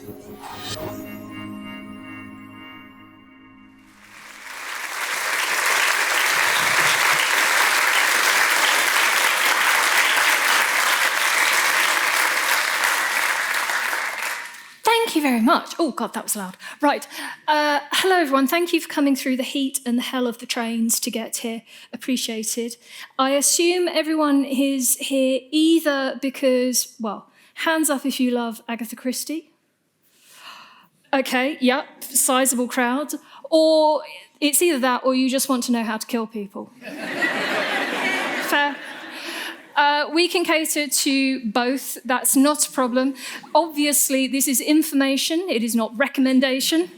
Thank you very much. Oh, God, that was loud. Right. Hello, everyone. Thank you for coming through the heat and the hell of the trains to get here. Appreciated. I assume everyone is here either because, well, hands up if you love Agatha Christie. Okay, yep, sizable crowd. Or it's either that or you just want to know how to kill people. Fair. We can cater to both. That's not a problem. Obviously, this is information. It is not recommendation.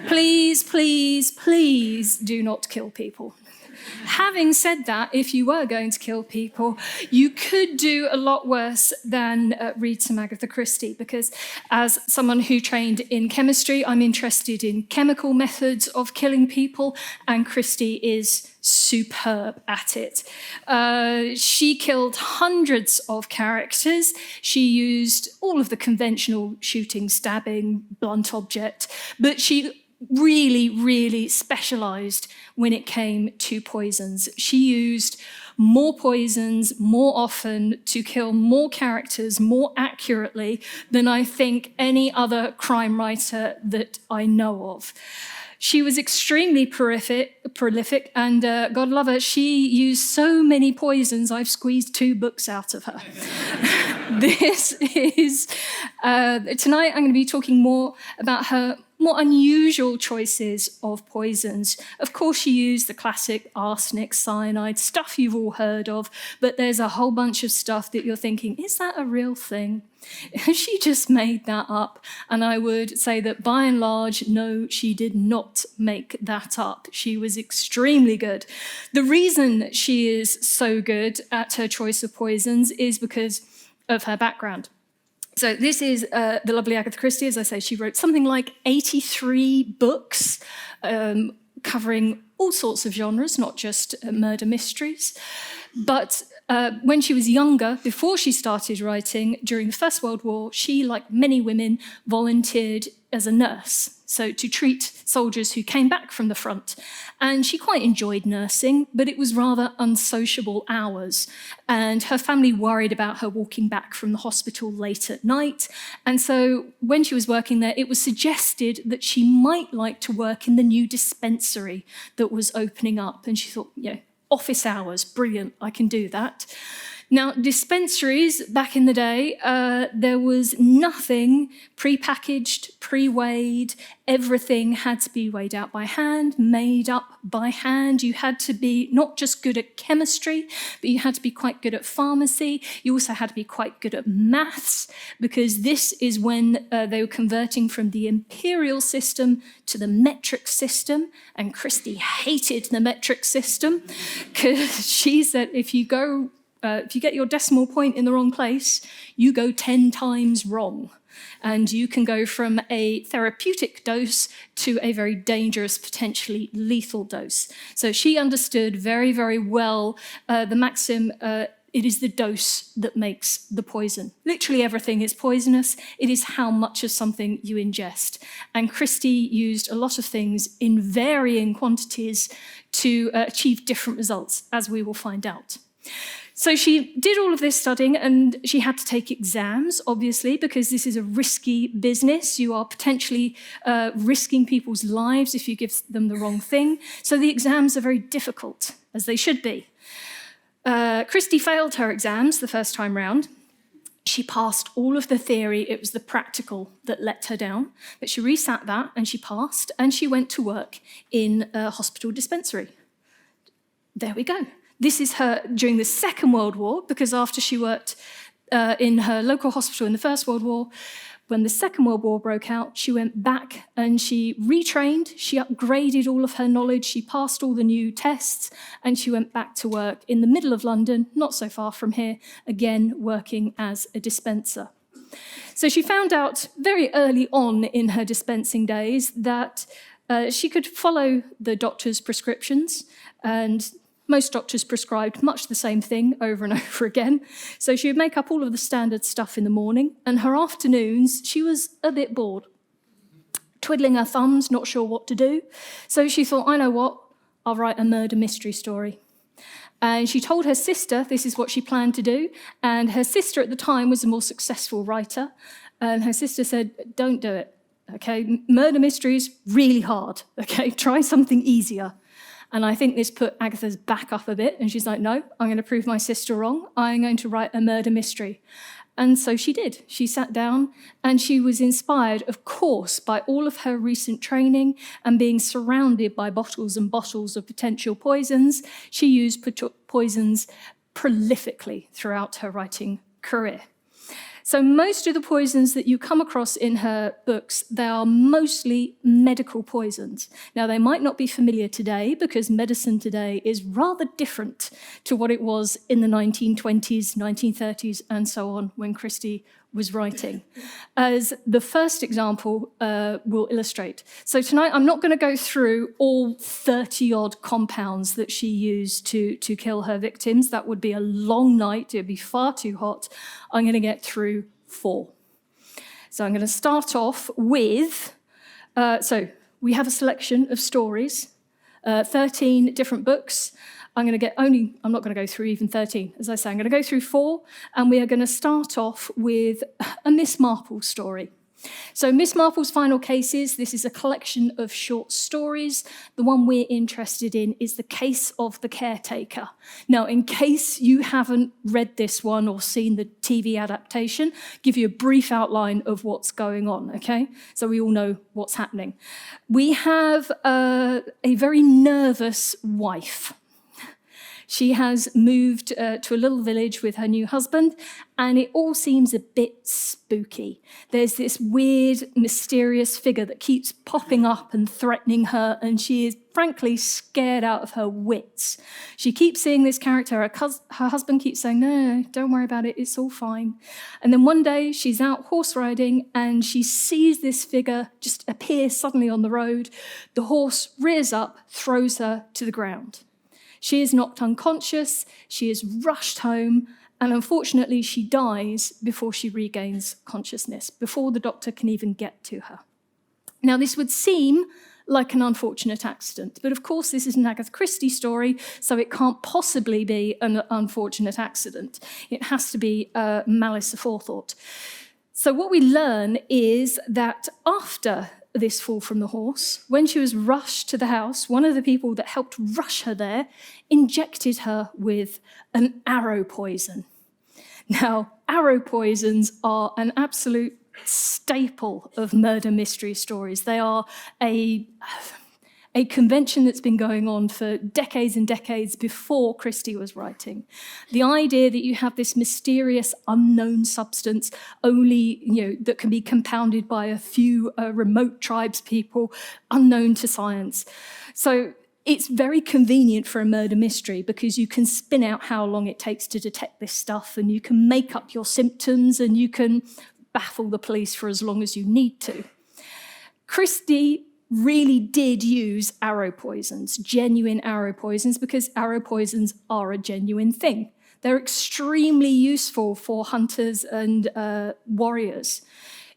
Please, please, please do not kill people. Having said that, if you were going to kill people, you could do a lot worse than read some Agatha Christie, because as someone who trained in chemistry, I'm interested in chemical methods of killing people, and Christie is superb at it. She killed hundreds of characters. She used all of the conventional shooting, stabbing, blunt object, but she really, really specialised when it came to poisons. She used more poisons more often to kill more characters more accurately than I think any other crime writer that I know of. She was extremely prolific, and God love her, she used so many poisons, I've squeezed 2 books out of her. This is, tonight I'm going to be talking more about her more unusual choices of poisons. Of course, she used the classic arsenic, cyanide, stuff you've all heard of, but there's a whole bunch of stuff that you're thinking, is that a real thing? She just made that up, and I would say that by and large, no, she did not make that up. She was extremely good. The reason she is so good at her choice of poisons is because of her background. So this is the lovely Agatha Christie. As I say, she wrote something like 83 books covering all sorts of genres, not just murder mysteries. But when she was younger, before she started writing, during the First World War, she, like many women, volunteered as a nurse, so to treat soldiers who came back from the front. And she quite enjoyed nursing, but it was rather unsociable hours. And her family worried about her walking back from the hospital late at night. And so when she was working there, it was suggested that she might like to work in the new dispensary that was opening up. And she thought, yeah, office hours, brilliant, I can do that. Now, dispensaries, back in the day, there was nothing pre-packaged, pre-weighed. Everything had to be weighed out by hand, made up by hand. You had to be not just good at chemistry, but you had to be quite good at pharmacy. You also had to be quite good at maths, because this is when they were converting from the imperial system to the metric system. And Christie hated the metric system, because she said if you get your decimal point in the wrong place, you go 10 times wrong. And you can go from a therapeutic dose to a very dangerous, potentially lethal dose. So she understood very, very well the maxim, it is the dose that makes the poison. Literally everything is poisonous. It is how much of something you ingest. And Christie used a lot of things in varying quantities to achieve different results, as we will find out. So she did all of this studying, and she had to take exams, obviously, because this is a risky business. You are potentially risking people's lives if you give them the wrong thing. So the exams are very difficult, as they should be. Christie failed her exams the first time round. She passed all of the theory. It was the practical that let her down. But she resat that, and she passed, and she went to work in a hospital dispensary. There we go. This is her during the Second World War, because after she worked in her local hospital in the First World War, when the Second World War broke out, she went back and she retrained, she upgraded all of her knowledge, she passed all the new tests, and she went back to work in the middle of London, not so far from here, again working as a dispenser. So she found out very early on in her dispensing days that she could follow the doctor's prescriptions, and most doctors prescribed much the same thing over and over again. So she would make up all of the standard stuff in the morning, and her afternoons, she was a bit bored. twiddling her thumbs, not sure what to do. So she thought, I know what, I'll write a murder mystery story. And she told her sister this is what she planned to do. And her sister at the time was a more successful writer. And her sister said, don't do it, okay? Murder mysteries, really hard, okay? Try something easier. And I think this put Agatha's back up a bit. And she's like, no, I'm going to prove my sister wrong. I'm going to write a murder mystery. And so she did. She sat down and she was inspired, of course, by all of her recent training and being surrounded by bottles and bottles of potential poisons. She used poisons prolifically throughout her writing career. So most of the poisons that you come across in her books, they are mostly medical poisons. Now, they might not be familiar today because medicine today is rather different to what it was in the 1920s, 1930s, and so on when Christie was writing, as the first example will illustrate. So tonight, I'm not going to go through all 30-odd compounds that she used to kill her victims. That would be a long night. It would be far too hot. I'm going to get through 4. So I'm going to start off with, so we have a selection of stories, 13 different books. I'm not going to go through even 13. As I say, I'm going to go through 4, and we are going to start off with a Miss Marple story. So Miss Marple's Final Cases, this is a collection of short stories. The one we're interested in is The Case of the Caretaker. Now, in case you haven't read this one or seen the TV adaptation, give you a brief outline of what's going on, okay? So we all know what's happening. We have a very nervous wife. She has moved to a little village with her new husband, and it all seems a bit spooky. There's this weird, mysterious figure that keeps popping up and threatening her, and she is frankly scared out of her wits. She keeps seeing this character. Her husband keeps saying, no, don't worry about it, it's all fine. And then one day she's out horse riding, and she sees this figure just appear suddenly on the road. The horse rears up, throws her to the ground. She is knocked unconscious, she is rushed home, and unfortunately she dies before she regains consciousness, before the doctor can even get to her. Now, this would seem like an unfortunate accident, but of course this is an Agatha Christie story, so it can't possibly be an unfortunate accident. It has to be malice aforethought. So what we learn is that after this fall from the horse, when she was rushed to the house, one of the people that helped rush her there injected her with an arrow poison. Now, arrow poisons are an absolute staple of murder mystery stories. They are a convention that's been going on for decades and decades before Christie was writing. The idea that you have this mysterious, unknown substance only, that can be compounded by a few remote tribes people, unknown to science. So it's very convenient for a murder mystery because you can spin out how long it takes to detect this stuff, and you can make up your symptoms, and you can baffle the police for as long as you need to. Christie really did use arrow poisons, genuine arrow poisons, because arrow poisons are a genuine thing. They're extremely useful for hunters and warriors.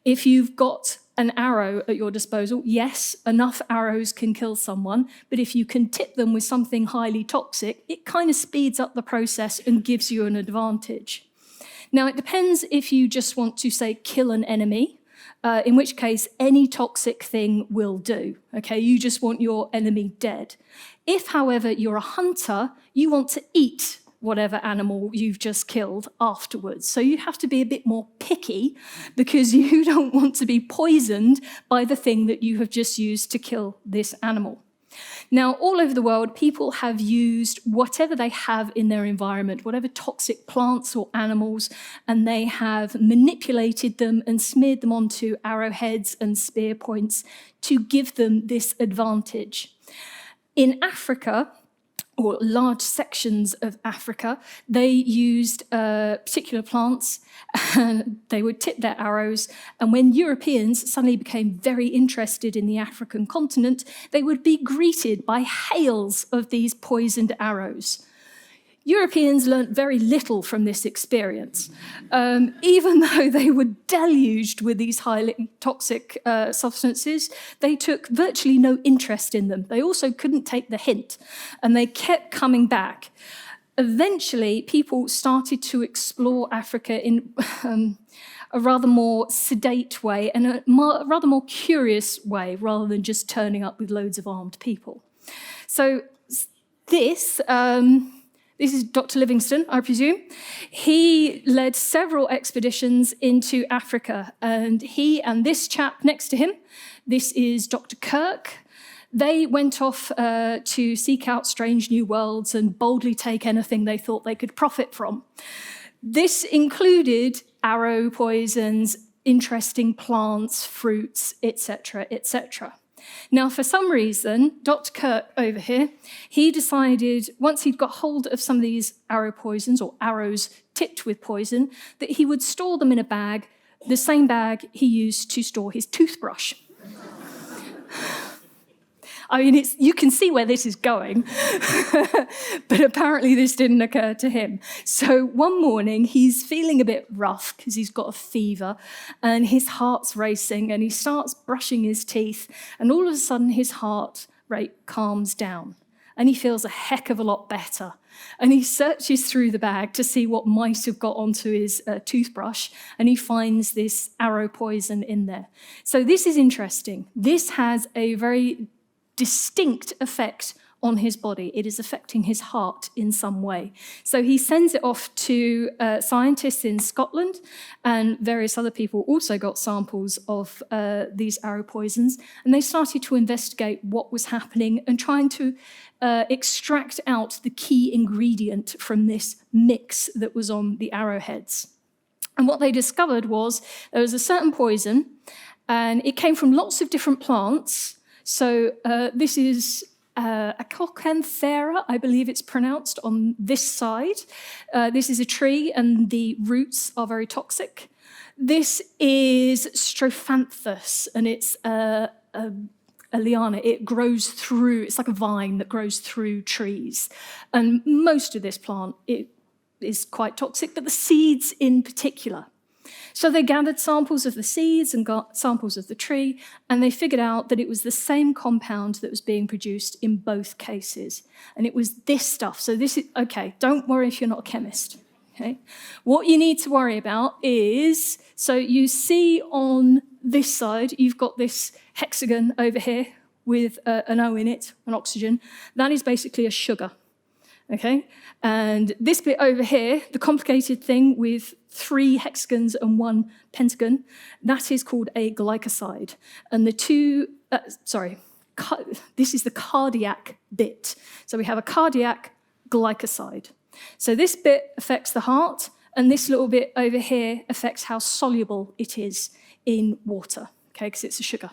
If you've got an arrow at your disposal, yes, enough arrows can kill someone, but if you can tip them with something highly toxic, it kind of speeds up the process and gives you an advantage. Now, it depends if you just want to, say, kill an enemy, in which case any toxic thing will do, okay? You just want your enemy dead. If, however, you're a hunter, you want to eat whatever animal you've just killed afterwards. So you have to be a bit more picky because you don't want to be poisoned by the thing that you have just used to kill this animal. Now, all over the world, people have used whatever they have in their environment, whatever toxic plants or animals, and they have manipulated them and smeared them onto arrowheads and spear points to give them this advantage. In Africa, or large sections of Africa, they used particular plants, and they would tip their arrows, and when Europeans suddenly became very interested in the African continent, they would be greeted by hails of these poisoned arrows. Europeans learnt very little from this experience. Even though they were deluged with these highly toxic substances, they took virtually no interest in them. They also couldn't take the hint, and they kept coming back. Eventually, people started to explore Africa in a rather more sedate way and a rather more curious way, rather than just turning up with loads of armed people. So this is Dr. Livingstone, I presume. He led several expeditions into Africa, and he and this chap next to him, this is Dr. Kirk. They went off to seek out strange new worlds and boldly take anything they thought they could profit from. This included arrow poisons, interesting plants, fruits, etc., etc. Now, for some reason, Dr. Kirk over here, he decided, once he'd got hold of some of these arrow poisons, or arrows tipped with poison, that he would store them in a bag, the same bag he used to store his toothbrush. I mean, you can see where this is going, but apparently this didn't occur to him. So one morning, he's feeling a bit rough because he's got a fever and his heart's racing, and he starts brushing his teeth, and all of a sudden his heart rate calms down and he feels a heck of a lot better. And he searches through the bag to see what might have got onto his toothbrush, and he finds this arrow poison in there. So this is interesting. This has a very distinct effect on his body. It is affecting his heart in some way. So he sends it off to scientists in Scotland, and various other people also got samples of these arrow poisons, and they started to investigate what was happening and trying to extract out the key ingredient from this mix that was on the arrowheads. And what they discovered was there was a certain poison, and it came from lots of different plants. So this is Acantharia, I believe it's pronounced, on this side. This is a tree, and the roots are very toxic. This is Strophanthus, and it's a liana. It grows through, it's like a vine that grows through trees. And most of this plant, it is quite toxic, but the seeds in particular. So they gathered samples of the seeds and got samples of the tree, and they figured out that it was the same compound that was being produced in both cases. And it was this stuff. So this is, okay, don't worry if you're not a chemist. Okay? What you need to worry about is, so you see on this side, you've got this hexagon over here with an O in it, an oxygen. That is basically a sugar. Okay, and this bit over here, the complicated thing with 3 hexagons and 1 pentagon, that is called a glycoside. And the two, this is the cardiac bit. So we have a cardiac glycoside. So this bit affects the heart, and this little bit over here affects how soluble it is in water, okay, because it's a sugar.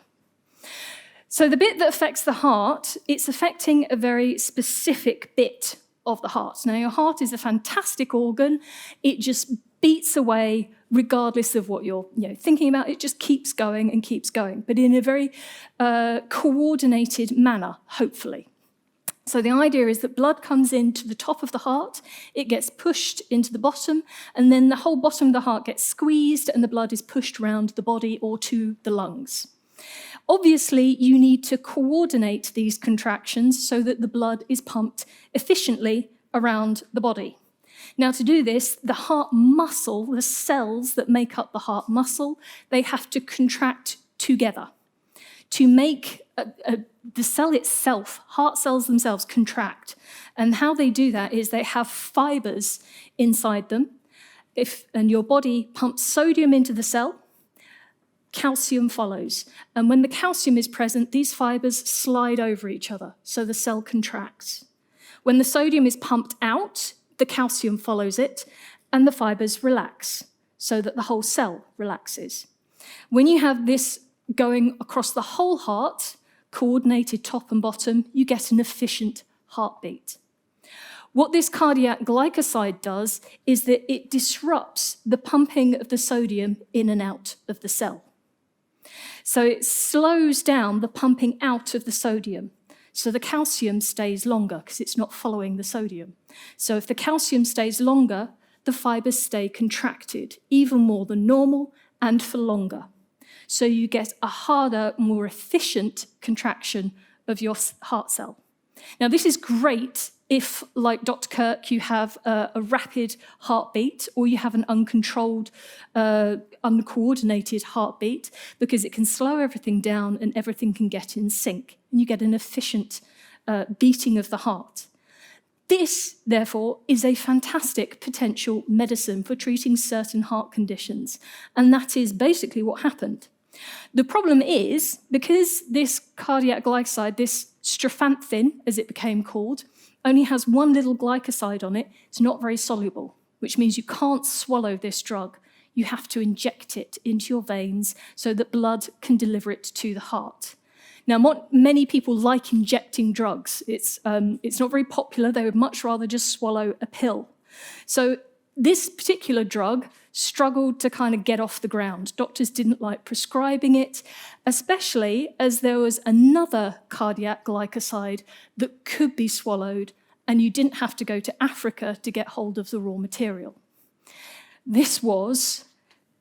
So the bit that affects the heart, it's affecting a very specific bit of the heart. Now, your heart is a fantastic organ. It just beats away regardless of what you're thinking about. It just keeps going and keeps going, but in a very coordinated manner, hopefully. So the idea is that blood comes into the top of the heart, it gets pushed into the bottom, and then the whole bottom of the heart gets squeezed, and the blood is pushed around the body or to the lungs. Obviously, you need to coordinate these contractions so that the blood is pumped efficiently around the body. Now, to do this, the heart muscle, the cells that make up the heart muscle, they have to contract together to make the cell itself, heart cells themselves, contract. And how they do that is they have fibers inside them. And your body pumps sodium into the cell, calcium follows. And when the calcium is present, these fibers slide over each other, so the cell contracts. When the sodium is pumped out, the calcium follows it, and the fibers relax, so that the whole cell relaxes. When you have this going across the whole heart, coordinated top and bottom, you get an efficient heartbeat. What this cardiac glycoside does is that it disrupts the pumping of the sodium in and out of the cell. So it slows down the pumping out of the sodium. So the calcium stays longer because it's not following the sodium. So if the calcium stays longer, the fibers stay contracted, even more than normal and for longer. So you get a harder, more efficient contraction of your heart cell. Now, this is great if, like Dr. Kirk, you have a rapid heartbeat or you have an uncontrolled, uncoordinated heartbeat, because it can slow everything down and everything can get in sync, and you get an efficient beating of the heart. This, therefore, is a fantastic potential medicine for treating certain heart conditions, and that is basically what happened. The problem is, because this cardiac glycoside, this strephanthine, as it became called, only has one little glycoside on it, it's not very soluble, which means you can't swallow this drug. You have to inject it into your veins so that blood can deliver it to the heart. Now, many people like injecting drugs. It's not very popular. They would much rather just swallow a pill. So this particular drug struggled to kind of get off the ground. Doctors didn't like prescribing it, especially as there was another cardiac glycoside that could be swallowed, and you didn't have to go to Africa to get hold of the raw material. This was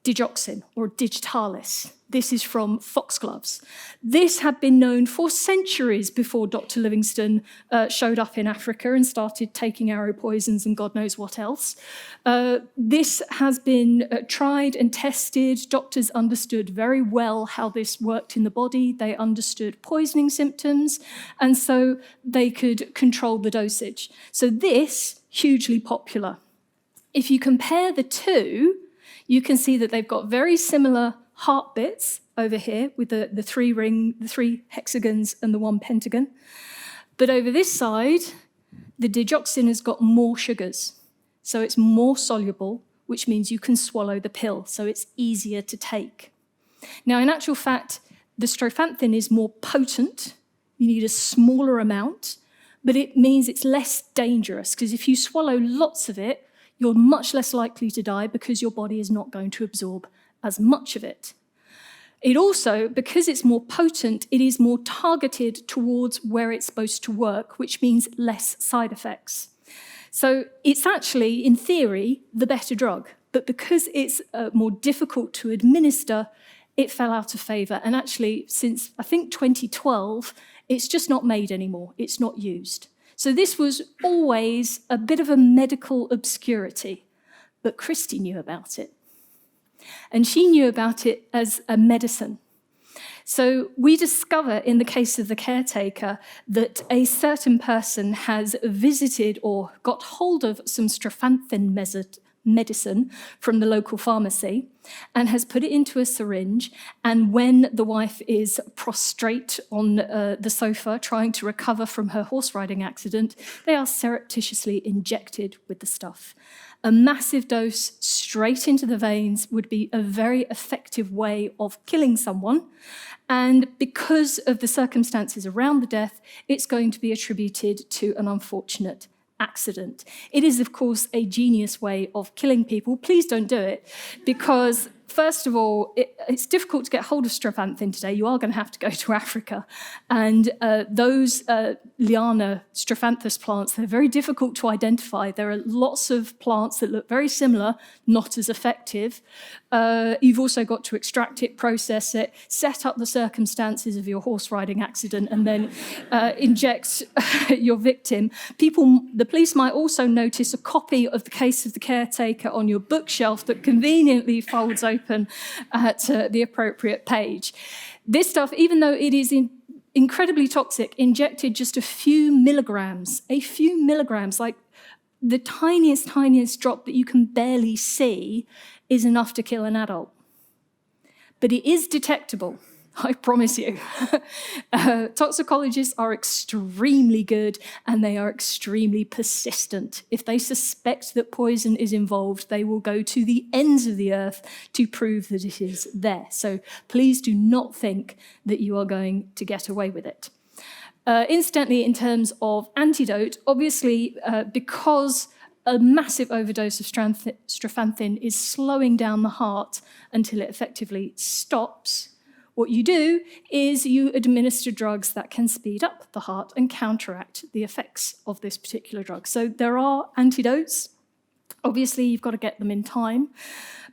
digoxin, or digitalis. This is from foxgloves. This had been known for centuries before Dr. Livingstone showed up in Africa and started taking arrow poisons and God knows what else. This has been tried and tested. Doctors understood very well how this worked in the body. They understood poisoning symptoms, and so they could control the dosage. So this, hugely popular. If you compare the two, you can see that they've got very similar heart bits over here with the three hexagons and the one pentagon. But over this side, the digoxin has got more sugars. So it's more soluble, which means you can swallow the pill. So it's easier to take. Now, in actual fact, the strephanthine is more potent. You need a smaller amount, but it means it's less dangerous, because if you swallow lots of it, you're much less likely to die because your body is not going to absorb as much of it. It also, because it's more potent, it is more targeted towards where it's supposed to work, which means less side effects. So it's actually, in theory, the better drug. But because it's more difficult to administer, it fell out of favour. And actually, since, I think, 2012, it's just not made anymore. It's not used. So this was always a bit of a medical obscurity, but Christie knew about it. And she knew about it as a medicine. So we discover in the case of the caretaker that a certain person has visited or got hold of some strephanthine medicine from the local pharmacy and has put it into a syringe, and when the wife is prostrate on the sofa trying to recover from her horse riding accident, they are surreptitiously injected with the stuff. A massive dose straight into the veins would be a very effective way of killing someone, and because of the circumstances around the death, it's going to be attributed to an unfortunate accident. It is, of course, a genius way of killing people. Please don't do it, because first of all, it's difficult to get hold of strephanthine today. You are going to have to go to Africa. And those Liana strophanthus plants, they're very difficult to identify. There are lots of plants that look very similar, not as effective. You've also got to extract it, process it, set up the circumstances of your horse riding accident, and then inject your victim. The police might also notice a copy of the case of the caretaker on your bookshelf that conveniently folds open at the appropriate page. This stuff, even though it is incredibly toxic, injected just a few milligrams, like the tiniest drop that you can barely see, is enough to kill an adult. But it is detectable, I promise you. Toxicologists are extremely good, and they are extremely persistent. If they suspect that poison is involved, they will go to the ends of the earth to prove that it is there. So please do not think that you are going to get away with it. Incidentally, in terms of antidote, obviously, because a massive overdose of strephanthine is slowing down the heart until it effectively stops, What you do is you administer drugs that can speed up the heart and counteract the effects of this particular drug. So there are antidotes. Obviously, you've got to get them in time.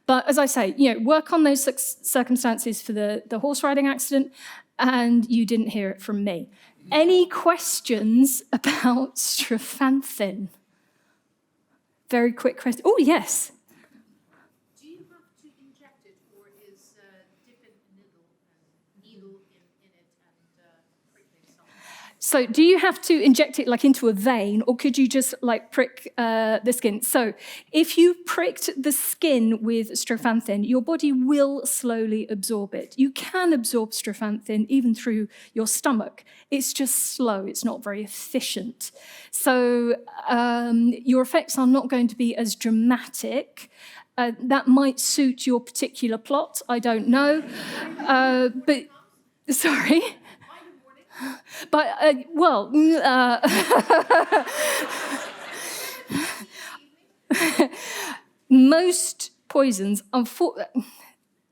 But as I say, work on those circumstances for the horse riding accident, and you didn't hear it from me. Any questions about strephanthine? Very quick question. Oh, yes. Do you have to inject it, or is dipping a needle in it and pricking something? So do you have to inject it like into a vein, or could you just like prick the skin? So if you pricked the skin with strephanthine, your body will slowly absorb it. You can absorb strephanthine even through your stomach. It's just slow. It's not very efficient. So your effects are not going to be as dramatic. That might suit your particular plot. I don't know. But sorry. But, most poisons,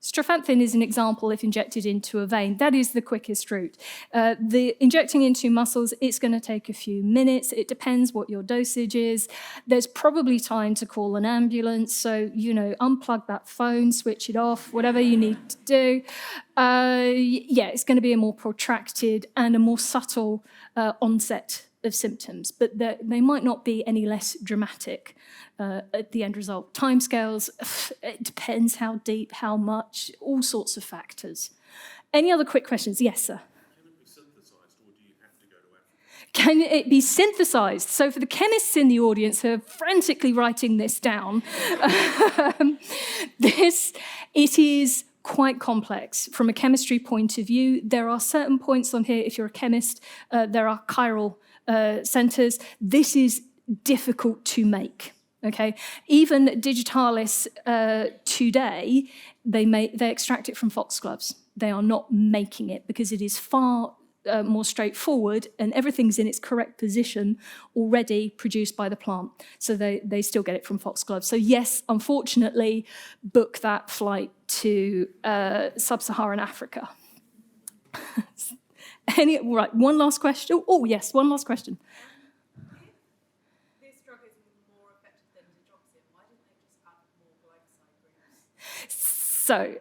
strephanthine is an example if injected into a vein. That is the quickest route. The injecting into muscles, it's going to take a few minutes. It depends what your dosage is. There's probably time to call an ambulance. So, unplug that phone, switch it off, whatever you need to do. It's going to be a more protracted and a more subtle onset of symptoms, but they might not be any less dramatic at the end result. Timescales, it depends how deep, how much, all sorts of factors. Any other quick questions? Yes, sir. Can it be synthesized, or do you have to go to Can it be synthesized? So for the chemists in the audience who are frantically writing this down, it is quite complex from a chemistry point of view. There are certain points on here, if you're a chemist, there are chiral centers. This is difficult to make. Okay, even digitalis today, they extract it from foxgloves. They are not making it because it is far more straightforward, and everything's in its correct position already produced by the plant. So they still get it from foxgloves. So yes, unfortunately, book that flight to sub-Saharan Africa. Right, one last question. Oh, yes, one last question. If this drug is more effective than digoxin, why didn't they just add more glycoside groups? So,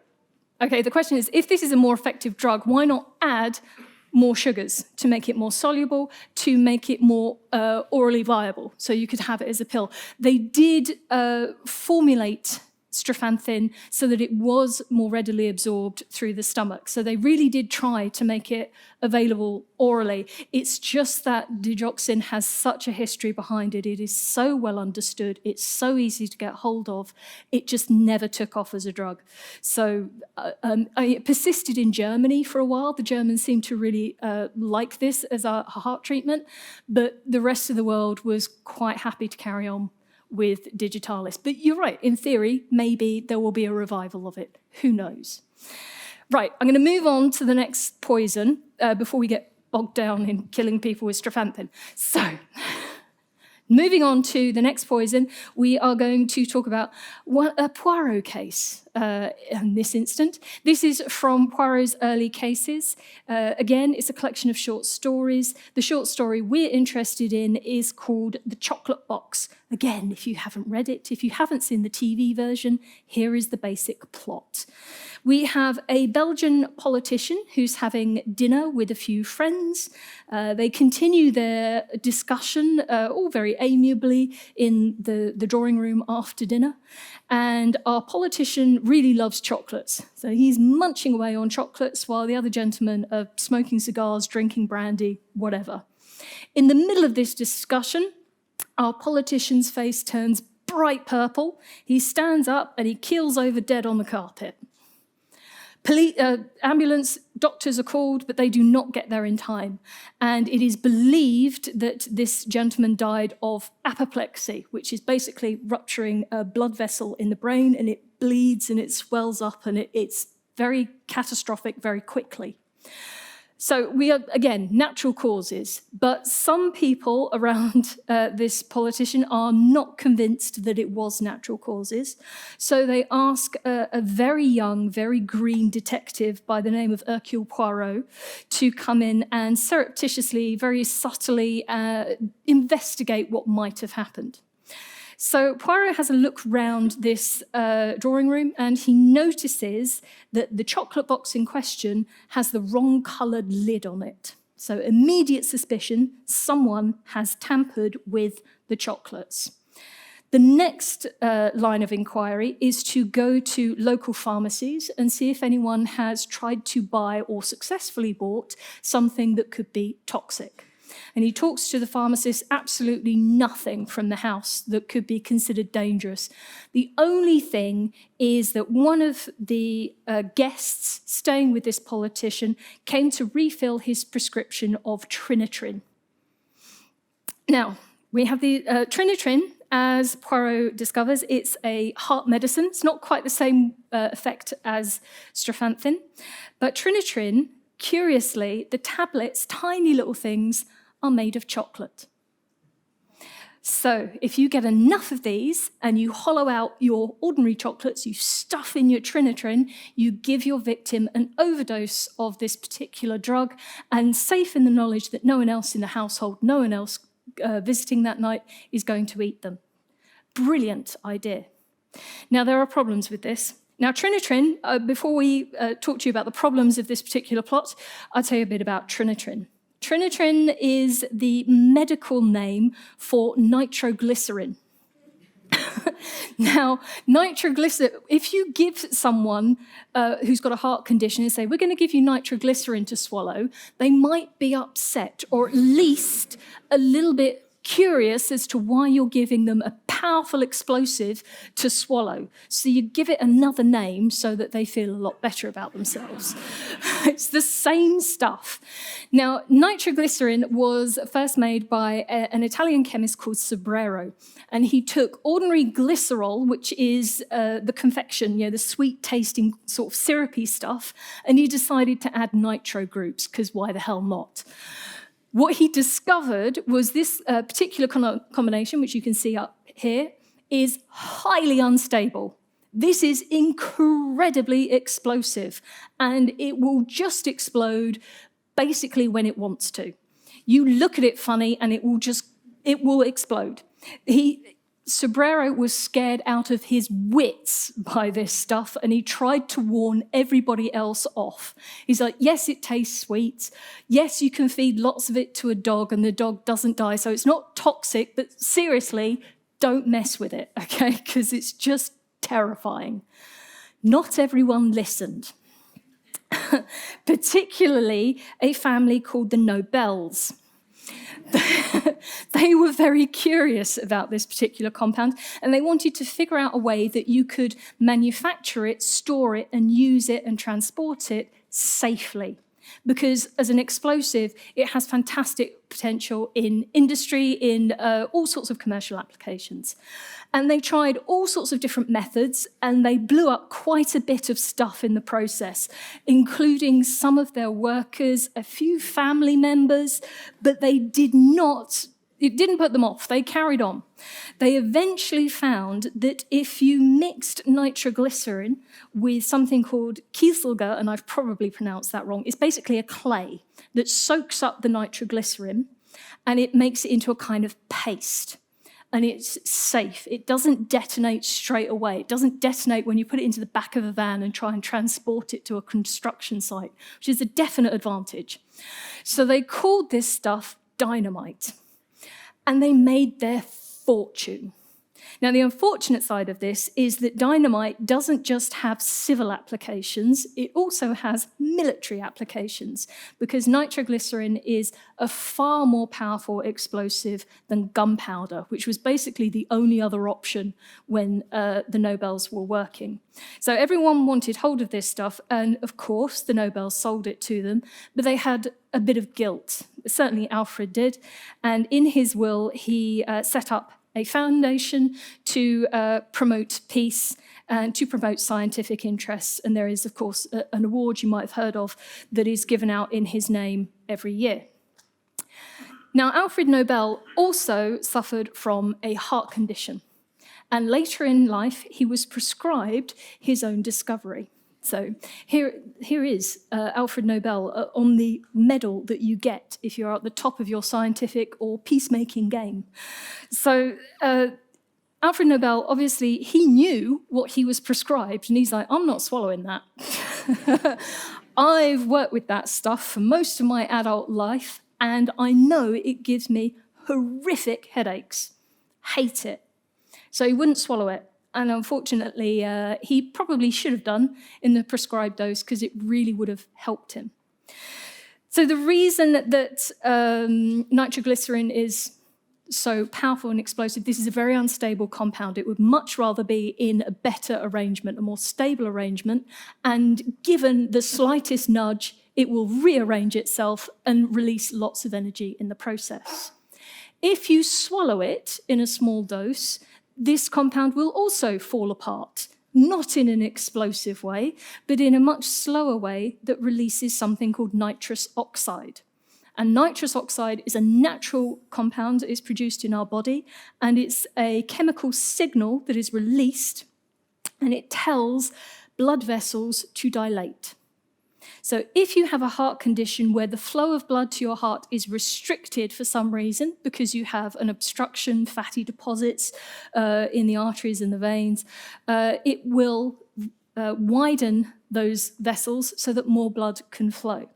okay, the question is, if this is a more effective drug, why not add more sugars to make it more soluble, to make it more orally viable, so you could have it as a pill? They did formulate strephanthine so that it was more readily absorbed through the stomach. So they really did try to make it available orally. It's just that digoxin has such a history behind it. It is so well understood. It's so easy to get hold of. It just never took off as a drug. So it persisted in Germany for a while. The Germans seemed to really like this as a heart treatment, but the rest of the world was quite happy to carry on with digitalis. But you're right, in theory, maybe there will be a revival of it. Who knows? Right, I'm going to move on to the next poison before we get bogged down in killing people with strephanthine. So, moving on to the next poison, we are going to talk about a Poirot case in this instant. This is from Poirot's early cases. Again, it's a collection of short stories. The short story we're interested in is called The Chocolate Box. Again, if you haven't read it, if you haven't seen the TV version, here is the basic plot. We have a Belgian politician who's having dinner with a few friends. They continue their discussion, all very amiably, in the drawing room after dinner. And our politician really loves chocolates. So he's munching away on chocolates while the other gentlemen are smoking cigars, drinking brandy, whatever. In the middle of this discussion, our politician's face turns bright purple. He stands up and he keels over dead on the carpet. Ambulance, doctors are called, but they do not get there in time. And it is believed that this gentleman died of apoplexy, which is basically rupturing a blood vessel in the brain, and it bleeds and it swells up, and it's very catastrophic very quickly. So we are, again, natural causes, but some people around this politician are not convinced that it was natural causes. So they ask a very young, very green detective by the name of Hercule Poirot to come in and surreptitiously, very subtly investigate what might have happened. So Poirot has a look round this drawing room and he notices that the chocolate box in question has the wrong coloured lid on it. So immediate suspicion, someone has tampered with the chocolates. The next line of inquiry is to go to local pharmacies and see if anyone has tried to buy or successfully bought something that could be toxic. And he talks to the pharmacist, absolutely nothing from the house that could be considered dangerous. The only thing is that one of the guests staying with this politician came to refill his prescription of Trinitrine. Now, we have the Trinitrine, as Poirot discovers, it's a heart medicine. It's not quite the same effect as streptanthin, but Trinitrine, curiously, the tablets, tiny little things, are made of chocolate. So if you get enough of these and you hollow out your ordinary chocolates, you stuff in your Trinitrine, you give your victim an overdose of this particular drug, and safe in the knowledge that no one else in the household, no one else visiting that night is going to eat them. Brilliant idea. Now, there are problems with this. Now, Trinitrine, before we talk to you about the problems of this particular plot, I'll tell you a bit about Trinitrine. Trinitrine is the medical name for nitroglycerine. Now, nitroglycerin, if you give someone who's got a heart condition and say, we're going to give you nitroglycerin to swallow, they might be upset or at least a little bit curious as to why you're giving them a powerful explosive to swallow. So you give it another name so that they feel a lot better about themselves. It's the same stuff. Now, nitroglycerin was first made by an Italian chemist called Sobrero, and he took ordinary glycerol, which is the confection, the sweet-tasting sort of syrupy stuff, and he decided to add nitro groups, because why the hell not? What he discovered was this particular combination, which you can see up here, is highly unstable. This is incredibly explosive, and it will just explode basically when it wants to. You look at it funny, and it will explode. Sobrero was scared out of his wits by this stuff, and he tried to warn everybody else off. He's like, yes, it tastes sweet. Yes, you can feed lots of it to a dog, and the dog doesn't die, so it's not toxic, but seriously, don't mess with it, okay? Because it's just terrifying. Not everyone listened. Particularly a family called the Nobels. They were very curious about this particular compound, and they wanted to figure out a way that you could manufacture it, store it, and use it and transport it safely. Because as an explosive, it has fantastic potential in industry, in all sorts of commercial applications. And they tried all sorts of different methods, and they blew up quite a bit of stuff in the process, including some of their workers, a few family members, but it didn't put them off. They carried on. They eventually found that if you mixed nitroglycerin with something called kieselguhr, and I've probably pronounced that wrong, it's basically a clay that soaks up the nitroglycerin and it makes it into a kind of paste. And it's safe. It doesn't detonate straight away. It doesn't detonate when you put it into the back of a van and try and transport it to a construction site, which is a definite advantage. So they called this stuff dynamite. And they made their fortune. Now, the unfortunate side of this is that dynamite doesn't just have civil applications, it also has military applications, because nitroglycerin is a far more powerful explosive than gunpowder, which was basically the only other option when the Nobels were working. So everyone wanted hold of this stuff, and of course, the Nobels sold it to them, but they had a bit of guilt. Certainly Alfred did, and in his will, he set up a foundation to promote peace and to promote scientific interests. And there is, of course, an award you might have heard of that is given out in his name every year. Now, Alfred Nobel also suffered from a heart condition. And later in life, he was prescribed his own discovery. So here is Alfred Nobel on the medal that you get if you're at the top of your scientific or peacemaking game. So Alfred Nobel, obviously, he knew what he was prescribed, and he's like, I'm not swallowing that. I've worked with that stuff for most of my adult life, and I know it gives me horrific headaches. Hate it. So he wouldn't swallow it. And unfortunately, he probably should have done in the prescribed dose because it really would have helped him. So the reason that nitroglycerin is so powerful and explosive, this is a very unstable compound. It would much rather be in a better arrangement, a more stable arrangement. And given the slightest nudge, it will rearrange itself and release lots of energy in the process. If you swallow it in a small dose, this compound will also fall apart, not in an explosive way, but in a much slower way that releases something called nitrous oxide. And nitrous oxide is a natural compound that is produced in our body, and it's a chemical signal that is released, and it tells blood vessels to dilate. So if you have a heart condition where the flow of blood to your heart is restricted for some reason, because you have an obstruction, fatty deposits in the arteries and the veins, it will widen those vessels so that more blood can flow.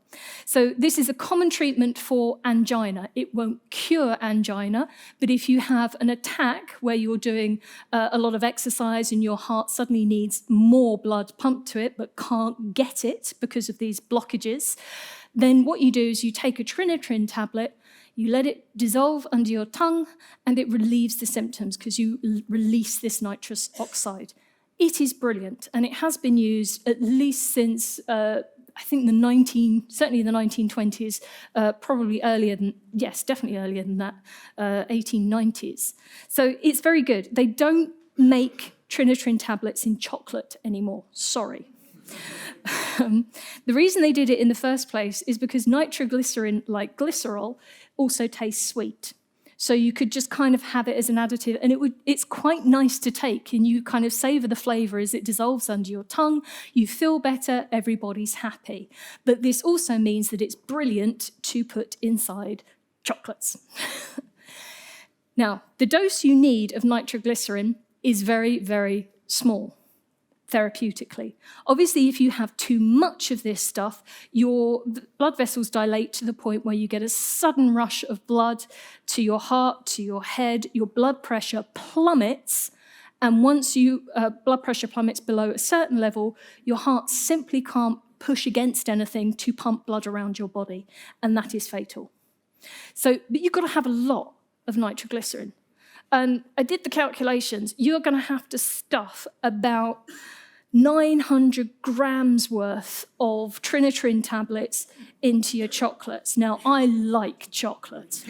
So this is a common treatment for angina. It won't cure angina, but if you have an attack where you're doing a lot of exercise and your heart suddenly needs more blood pumped to it but can't get it because of these blockages, then what you do is you take a Trinitrine tablet, you let it dissolve under your tongue, and it relieves the symptoms because you release this nitrous oxide. It is brilliant, and it has been used at least since, I think, certainly the 1920s, probably earlier than, yes, definitely earlier than that, 1890s. So it's very good. They don't make Trinitrine tablets in chocolate anymore, sorry. The reason they did it in the first place is because nitroglycerin, like glycerol, also tastes sweet. So you could just kind of have it as an additive, and it's quite nice to take, and you kind of savor the flavor as it dissolves under your tongue. You feel better, everybody's happy. But this also means that it's brilliant to put inside chocolates. Now, the dose you need of nitroglycerin is very, very small, therapeutically. Obviously, if you have too much of this stuff, your blood vessels dilate to the point where you get a sudden rush of blood to your heart, to your head, your blood pressure plummets, and once blood pressure plummets below a certain level, your heart simply can't push against anything to pump blood around your body, and that is fatal. So, but you've got to have a lot of nitroglycerin. And I did the calculations. You're going to have to stuff about 900 grams worth of Trinitrine tablets into your chocolates. Now, I like chocolate.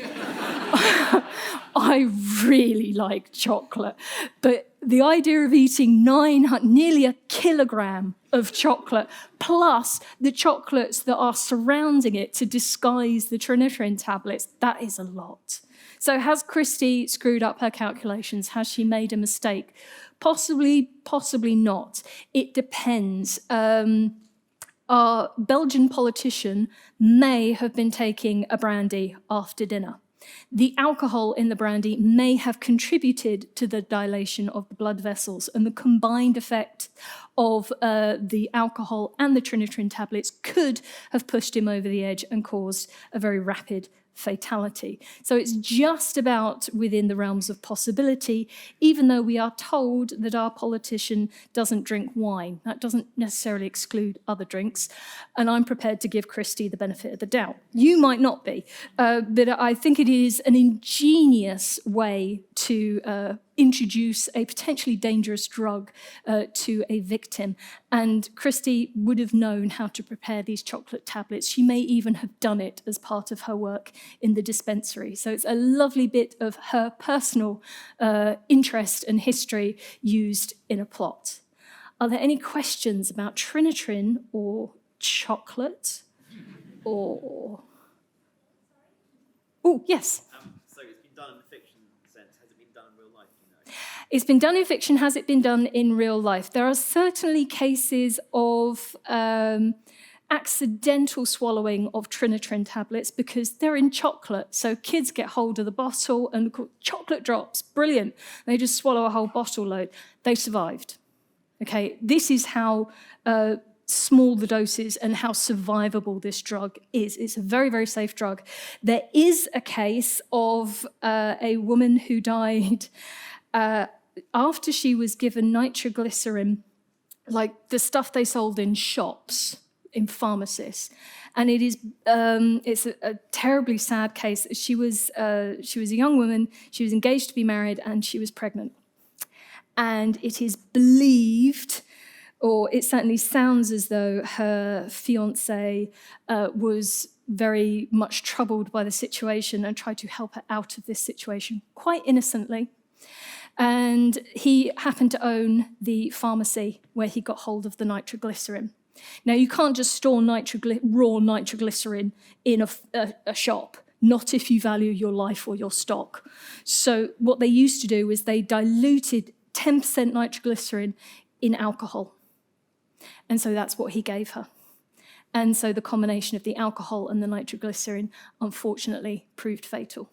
I really like chocolate. But the idea of eating nearly a kilogram of chocolate, plus the chocolates that are surrounding it to disguise the Trinitrine tablets, that is a lot. So has Christie screwed up her calculations? Has she made a mistake? Possibly, possibly not. It depends. Our Belgian politician may have been taking a brandy after dinner. The alcohol in the brandy may have contributed to the dilation of the blood vessels, and the combined effect of the alcohol and the Trinitrine tablets could have pushed him over the edge and caused a very rapid fatality. So it's just about within the realms of possibility, even though we are told that our politician doesn't drink wine. That doesn't necessarily exclude other drinks, and I'm prepared to give Christie the benefit of the doubt. You might not be, but I think it is an ingenious way to introduce a potentially dangerous drug to a victim. And Christie would have known how to prepare these chocolate tablets. She may even have done it as part of her work in the dispensary. So it's a lovely bit of her personal interest and history used in a plot. Are there any questions about Trinitrine or chocolate? Or... Oh, yes. So it's been done in the fiction sense. Has it been done in real life, do you know? It's been done in fiction. Has it been done in real life? There are certainly cases of accidental swallowing of Trinitrine tablets because they're in chocolate. So kids get hold of the bottle and chocolate drops, brilliant. They just swallow a whole bottle load. They survived. Okay, this is how small the doses and how survivable this drug is. It's a very, very safe drug. There is a case of a woman who died after she was given nitroglycerine, like the stuff they sold in shops, in pharmacies, and it's a terribly sad case. She was a young woman. She was engaged to be married, and she was pregnant. And it is believed, or it certainly sounds as though her fiancé was very much troubled by the situation and tried to help her out of this situation quite innocently. And he happened to own the pharmacy where he got hold of the nitroglycerine. Now, you can't just store raw nitroglycerine in a shop, not if you value your life or your stock. So what they used to do is they diluted 10% nitroglycerine in alcohol. And so that's what he gave her. And so the combination of the alcohol and the nitroglycerine, unfortunately, proved fatal.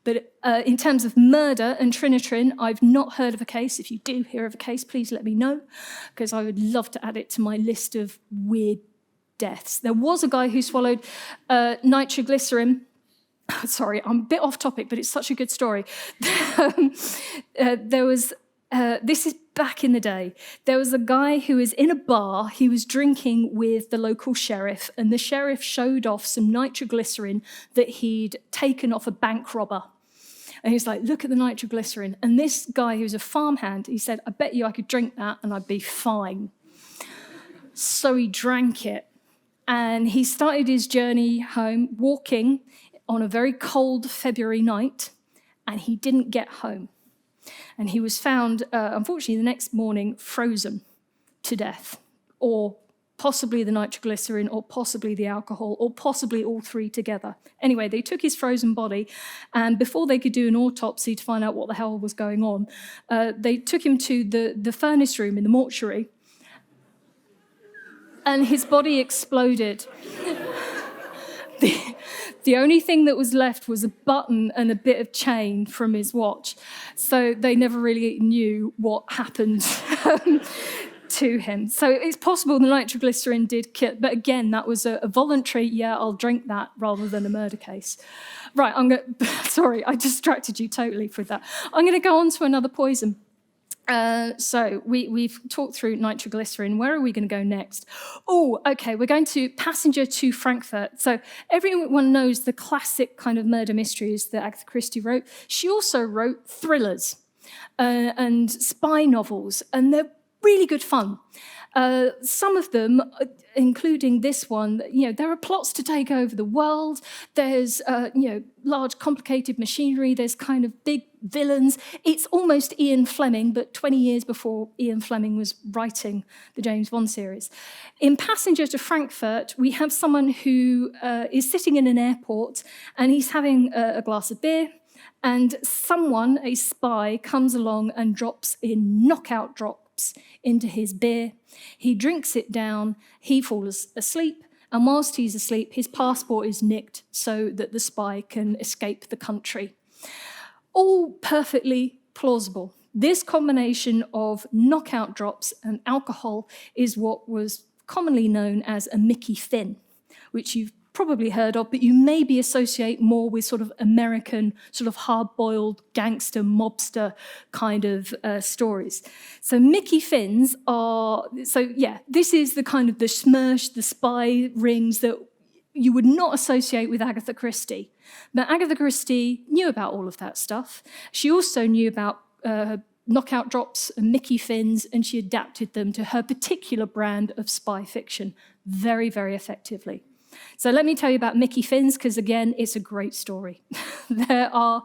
But in terms of murder and Trinitrine, I've not heard of a case. If you do hear of a case, please let me know, because I would love to add it to my list of weird deaths. There was a guy who swallowed nitroglycerine. Sorry, I'm a bit off topic, but it's such a good story. This is back in the day. There was a guy who was in a bar. He was drinking with the local sheriff, and the sheriff showed off some nitroglycerine that he'd taken off a bank robber. And he's like, look at the nitroglycerine. And this guy, who was a farmhand, he said, I bet you I could drink that and I'd be fine. So he drank it. And he started his journey home walking on a very cold February night, and he didn't get home. And he was found, unfortunately, the next morning, frozen to death, or possibly the nitroglycerine, or possibly the alcohol, or possibly all three together. Anyway, they took his frozen body, and before they could do an autopsy to find out what the hell was going on, they took him to the furnace room in the mortuary, and his body exploded. The only thing that was left was a button and a bit of chain from his watch. So they never really knew what happened to him. So it's possible the nitroglycerine did kill, but again, that was a voluntary, yeah, I'll drink that, rather than a murder case. Right, sorry, I distracted you totally for that. I'm going to go on to another poison. So we've talked through nitroglycerine. Where are we going to go next? Oh, okay, we're going to Passenger to Frankfurt. So everyone knows the classic kind of murder mysteries that Agatha Christie wrote. She also wrote thrillers and spy novels, and they're really good fun. Some of them, including this one, there are plots to take over the world. There's, large, complicated machinery. There's kind of big villains. It's almost Ian Fleming, but 20 years before Ian Fleming was writing the James Bond series. In Passenger to Frankfurt, we have someone who is sitting in an airport, and he's having a glass of beer, and someone, a spy, comes along and drops in knockout drops into his beer. He drinks it down, he falls asleep, and whilst he's asleep, his passport is nicked so that the spy can escape the country. All perfectly plausible. This combination of knockout drops and alcohol is what was commonly known as a Mickey Finn, which you've probably heard of, but you maybe associate more with sort of American, sort of hard-boiled gangster, mobster kind of stories. So Mickey Finns are, this is the kind of the smirch, the spy rings that you would not associate with Agatha Christie. But Agatha Christie knew about all of that stuff. She also knew about knockout drops and Mickey Finns, and she adapted them to her particular brand of spy fiction very, very effectively. So let me tell you about Mickey Finns, because again, it's a great story. There are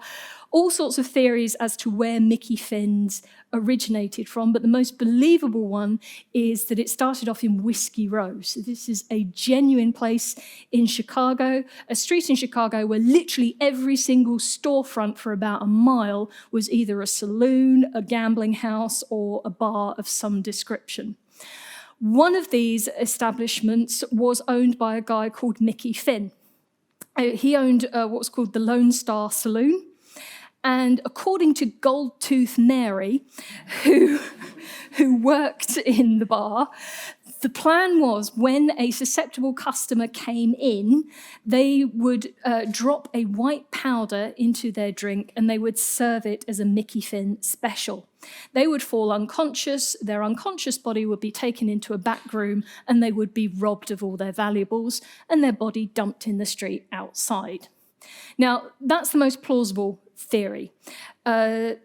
all sorts of theories as to where Mickey Finn's originated from, but the most believable one is that it started off in Whiskey Row. So this is a genuine place in Chicago, a street in Chicago where literally every single storefront for about a mile was either a saloon, a gambling house, or a bar of some description. One of these establishments was owned by a guy called Mickey Finn. He owned what was called the Lone Star Saloon. And according to Gold Tooth Mary, who worked in the bar, the plan was when a susceptible customer came in, they would drop a white powder into their drink and they would serve it as a Mickey Finn special. They would fall unconscious, their unconscious body would be taken into a back room and they would be robbed of all their valuables and their body dumped in the street outside. Now, that's the most plausible theory. There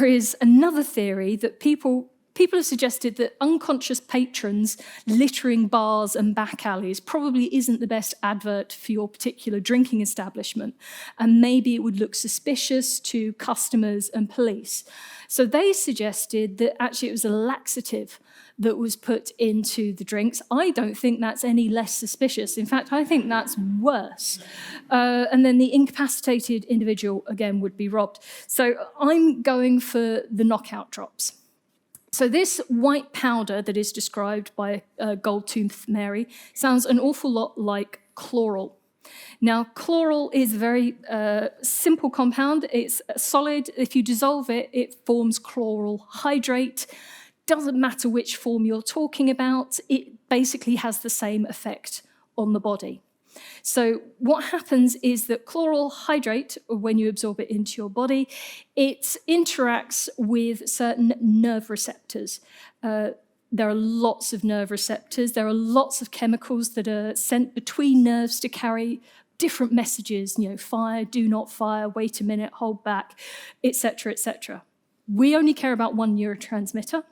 is another theory that people have suggested that unconscious patrons littering bars and back alleys probably isn't the best advert for your particular drinking establishment, and maybe it would look suspicious to customers and police. So they suggested that actually it was a laxative that was put into the drinks. I don't think that's any less suspicious. In fact, I think that's worse. And then the incapacitated individual, again, would be robbed. So I'm going for the knockout drops. So this white powder that is described by Gold Tooth Mary sounds an awful lot like chloral. Now, chloral is a very simple compound. It's solid. If you dissolve it, it forms chloral hydrate. Doesn't matter which form you're talking about, it basically has the same effect on the body. So what happens is that chloral hydrate, when you absorb it into your body, it interacts with certain nerve receptors. There are lots of nerve receptors. There are lots of chemicals that are sent between nerves to carry different messages, fire, do not fire, wait a minute, hold back, etc., etc. We only care about one neurotransmitter,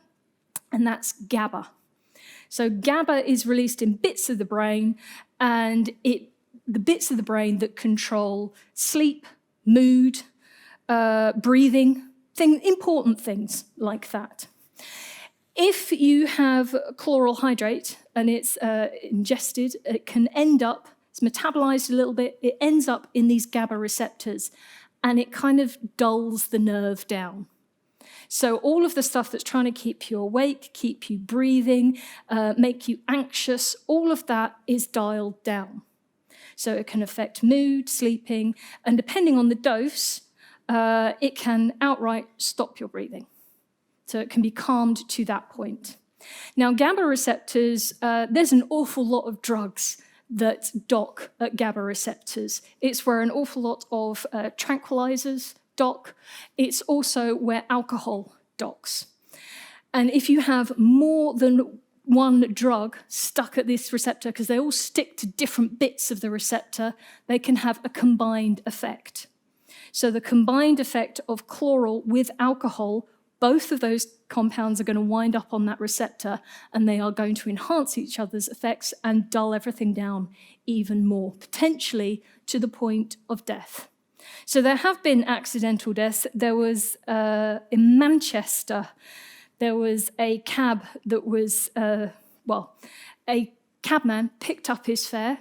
and that's GABA. So GABA is released in bits of the brain, and the bits of the brain that control sleep, mood, breathing, important things like that. If you have chloral hydrate and it's ingested, it can end up, it's metabolized a little bit, it ends up in these GABA receptors, and it kind of dulls the nerve down. So all of the stuff that's trying to keep you awake, keep you breathing, make you anxious, all of that is dialed down. So it can affect mood, sleeping, and depending on the dose, it can outright stop your breathing. So it can be calmed to that point. Now, GABA receptors, there's an awful lot of drugs that dock at GABA receptors. It's where an awful lot of tranquilizers dock. It's also where alcohol docks. And if you have more than one drug stuck at this receptor, because they all stick to different bits of the receptor, they can have a combined effect. So the combined effect of chloral with alcohol, both of those compounds are going to wind up on that receptor, and they are going to enhance each other's effects and dull everything down even more, potentially to the point of death. So there have been accidental deaths. There was, in Manchester, there was a cab that was, a cabman picked up his fare.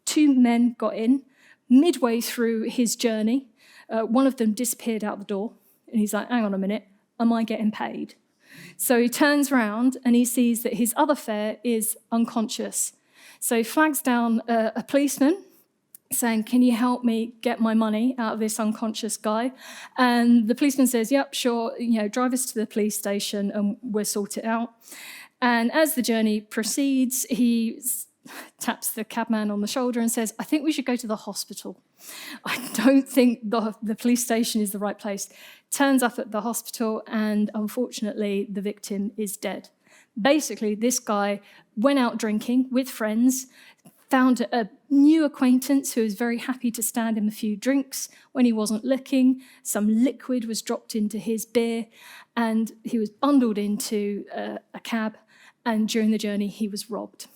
2 men got in. Midway through his journey, one of them disappeared out the door. And he's like, hang on a minute, am I getting paid? So he turns around and he sees that his other fare is unconscious. So he flags down a policeman, saying, can you help me get my money out of this unconscious guy? And the policeman says, yep, sure, drive us to the police station and we'll sort it out. And as the journey proceeds, he taps the cabman on the shoulder and says, I think we should go to the hospital. I don't think the police station is the right place. Turns up at the hospital, and unfortunately, the victim is dead. Basically, this guy went out drinking with friends, found a new acquaintance who was very happy to stand him a few drinks. When he wasn't looking, some liquid was dropped into his beer, and he was bundled into a cab, and during the journey, he was robbed.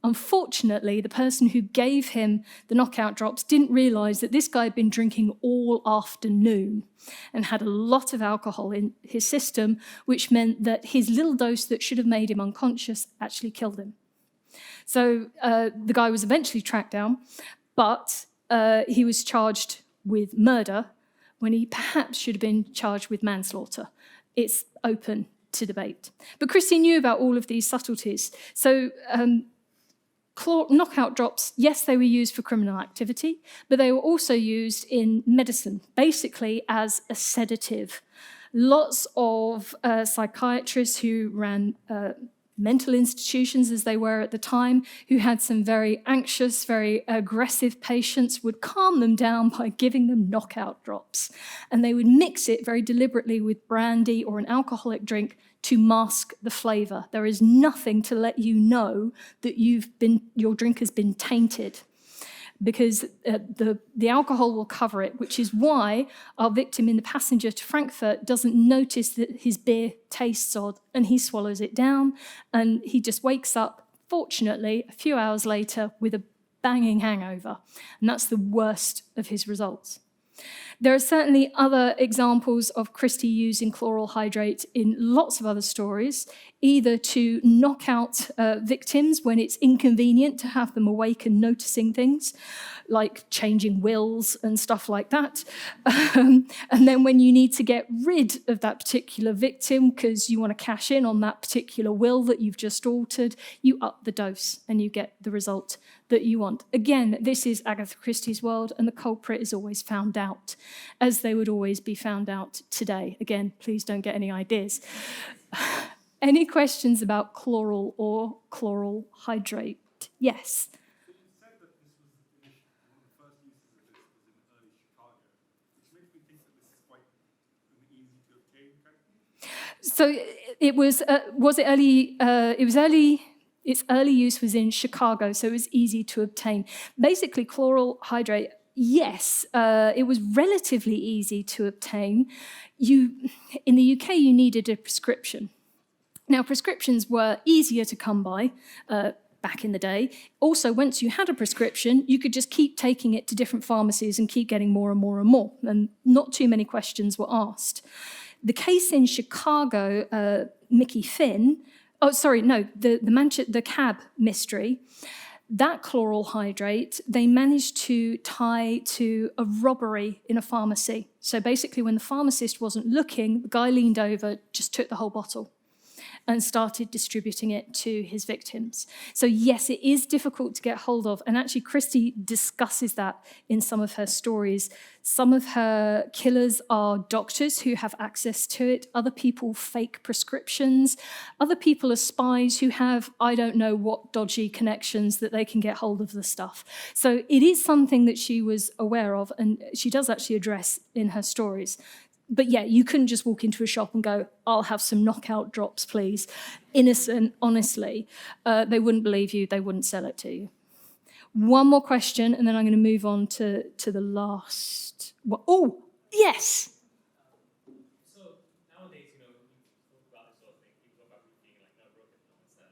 Unfortunately, the person who gave him the knockout drops didn't realise that this guy had been drinking all afternoon and had a lot of alcohol in his system, which meant that his little dose that should have made him unconscious actually killed him. So the guy was eventually tracked down, but he was charged with murder when he perhaps should have been charged with manslaughter. It's open to debate. But Christie knew about all of these subtleties. So knockout drops, yes, they were used for criminal activity, but they were also used in medicine, basically as a sedative. Lots of psychiatrists who ran mental institutions, as they were at the time, who had some very anxious, very aggressive patients, would calm them down by giving them knockout drops. And they would mix it very deliberately with brandy or an alcoholic drink to mask the flavour. There is nothing to let you know that your drink has been tainted, because the alcohol will cover it, which is why our victim in the passenger to Frankfurt doesn't notice that his beer tastes odd, and he swallows it down, and he just wakes up, fortunately, a few hours later with a banging hangover, and that's the worst of his results. There are certainly other examples of Christie using chloral hydrate in lots of other stories, either to knock out victims when it's inconvenient to have them awake and noticing things, like changing wills and stuff like that. And then when you need to get rid of that particular victim because you want to cash in on that particular will that you've just altered, you up the dose and you get the result that you want. Again, this is Agatha Christie's world, and the culprit is always found out, as they would always be found out today. Again, please don't get any ideas. Any questions about chloral or chloral hydrate? Yes? So you said that this was one of the first uses of this was in early Chicago, which makes me think that this is quite easy to obtain, correctly? So it was it early? It was early. Its early use was in Chicago, so it was easy to obtain. Basically, chloral hydrate, yes, it was relatively easy to obtain. In the UK, you needed a prescription. Now, prescriptions were easier to come by back in the day. Also, once you had a prescription, you could just keep taking it to different pharmacies and keep getting more and more and more, and not too many questions were asked. The case in Chicago, Mickey Finn, the cab mystery, that chloral hydrate, they managed to tie to a robbery in a pharmacy. So basically, when the pharmacist wasn't looking, the guy leaned over, just took the whole bottle and started distributing it to his victims. So yes, it is difficult to get hold of, and actually Christie discusses that in some of her stories. Some of her killers are doctors who have access to it, other people fake prescriptions, other people are spies who have, I don't know what dodgy connections that they can get hold of the stuff. So it is something that she was aware of, and she does actually address in her stories. But yeah, you couldn't just walk into a shop and go, I'll have some knockout drops, please. Innocent, honestly. They wouldn't believe you. They wouldn't sell it to you. One more question, and then I'm going to move on to the last. Oh, yes. So nowadays, we talk about this sort of thing. People talk about being like no broken, no one said.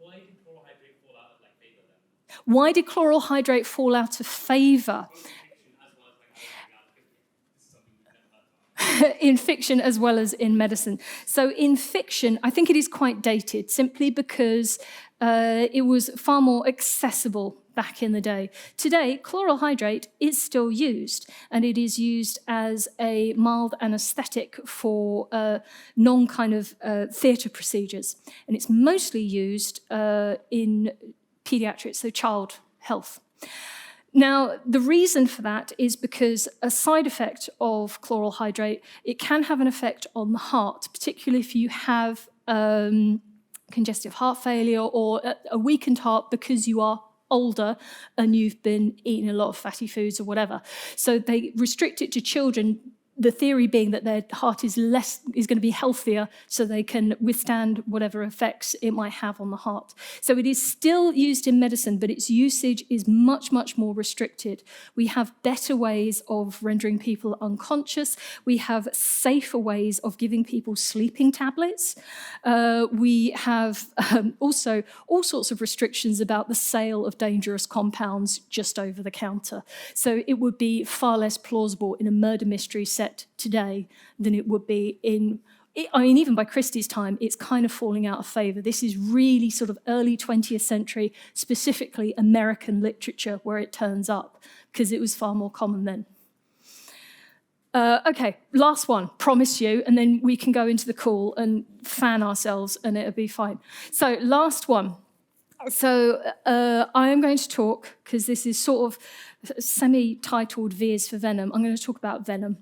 Why did chloral hydrate fall out of favor then? Why did chloral hydrate fall out of favor? In fiction as well as in medicine. So in fiction, I think it is quite dated, simply because it was far more accessible back in the day. Today, chloral hydrate is still used, and it is used as a mild anaesthetic for non-kind of theatre procedures. And it's mostly used in paediatrics, so child health. Now, the reason for that is because a side effect of chloral hydrate, it can have an effect on the heart, particularly if you have congestive heart failure or a weakened heart because you are older and you've been eating a lot of fatty foods or whatever. So they restrict it to children the theory being that their heart is going to be healthier so they can withstand whatever effects it might have on the heart. So it is still used in medicine, but its usage is much, much more restricted. We have better ways of rendering people unconscious. We have safer ways of giving people sleeping tablets. We have also all sorts of restrictions about the sale of dangerous compounds just over the counter. So it would be far less plausible in a murder mystery set today than it would be even by Christie's time, it's kind of falling out of favour. This is really sort of early 20th century, specifically American literature, where it turns up, because it was far more common then. Okay, last one, promise you, and then we can go into the cool and fan ourselves and it'll be fine. So last one. So I am going to talk, because this is sort of semi-titled V is for Venom, I'm going to talk about venom.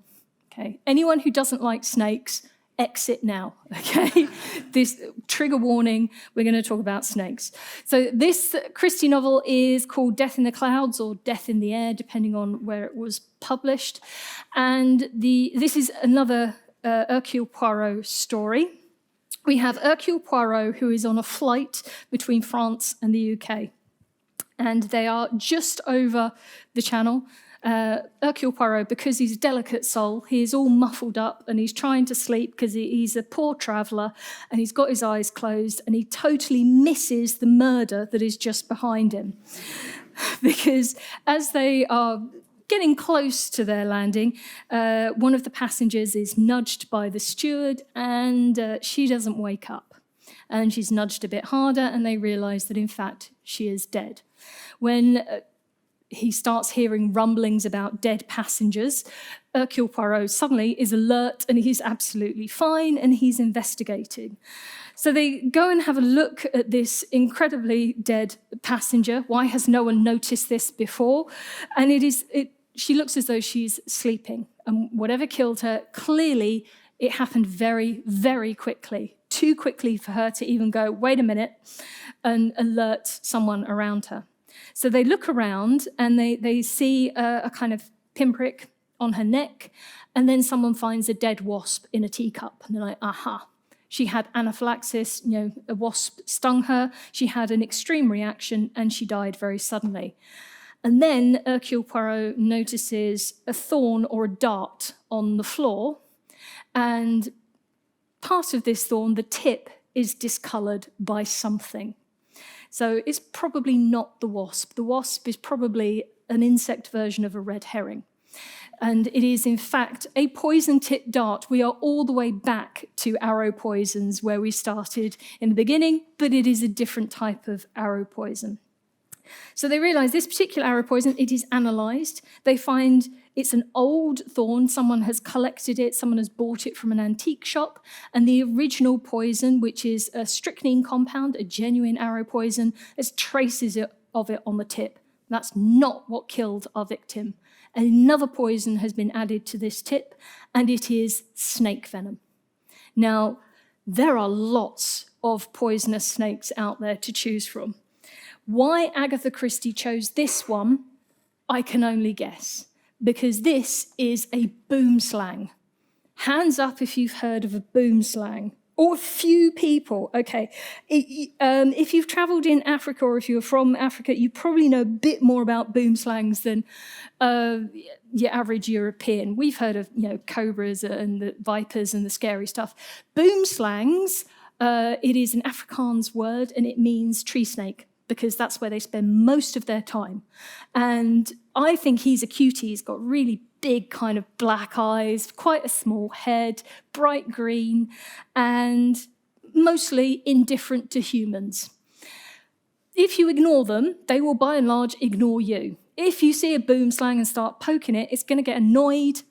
Okay. Anyone who doesn't like snakes, exit now, okay? This trigger warning, we're going to talk about snakes. So this Christie novel is called Death in the Clouds or Death in the Air, depending on where it was published. And this is another Hercule Poirot story. We have Hercule Poirot, who is on a flight between France and the UK. And they are just over the channel. Hercule Poirot, because he's a delicate soul, he is all muffled up and he's trying to sleep because he's a poor traveller and he's got his eyes closed and he totally misses the murder that is just behind him. Because as they are getting close to their landing, one of the passengers is nudged by the steward and she doesn't wake up. And she's nudged a bit harder and they realise that, in fact, she is dead. When he starts hearing rumblings about dead passengers, Hercule Poirot suddenly is alert and he's absolutely fine and he's investigating. So they go and have a look at this incredibly dead passenger. Why has no one noticed this before? And she looks as though she's sleeping. And whatever killed her, clearly it happened very, very quickly. Too quickly for her to even go, wait a minute, and alert someone around her. So they look around and they see a kind of pinprick on her neck, and then someone finds a dead wasp in a teacup. And they're like, aha, she had anaphylaxis, a wasp stung her, she had an extreme reaction, and she died very suddenly. And then Hercule Poirot notices a thorn or a dart on the floor, and part of this thorn, the tip, is discoloured by something. So it's probably not the wasp. The wasp is probably an insect version of a red herring. And it is, in fact, a poison-tipped dart. We are all the way back to arrow poisons where we started in the beginning, but it is a different type of arrow poison. So they realise this particular arrow poison, it is analysed. They find it's an old thorn. Someone has collected it. Someone has bought it from an antique shop. And the original poison, which is a strychnine compound, a genuine arrow poison, there's traces of it on the tip. That's not what killed our victim. Another poison has been added to this tip, and it is snake venom. Now, there are lots of poisonous snakes out there to choose from. Why Agatha Christie chose this one, I can only guess, because this is a boom slang. Hands up if you've heard of a boom slang. Or a few people, okay. If you've travelled in Africa or if you're from Africa, you probably know a bit more about boom slangs than your average European. We've heard of, cobras and the vipers and the scary stuff. Boom slangs, it is an Afrikaans word and it means tree snake, because that's where they spend most of their time. And I think he's a cutie. He's got really big kind of black eyes, quite a small head, bright green, and mostly indifferent to humans. If you ignore them, they will by and large ignore you. If you see a boom slang and start poking it, it's going to get annoyed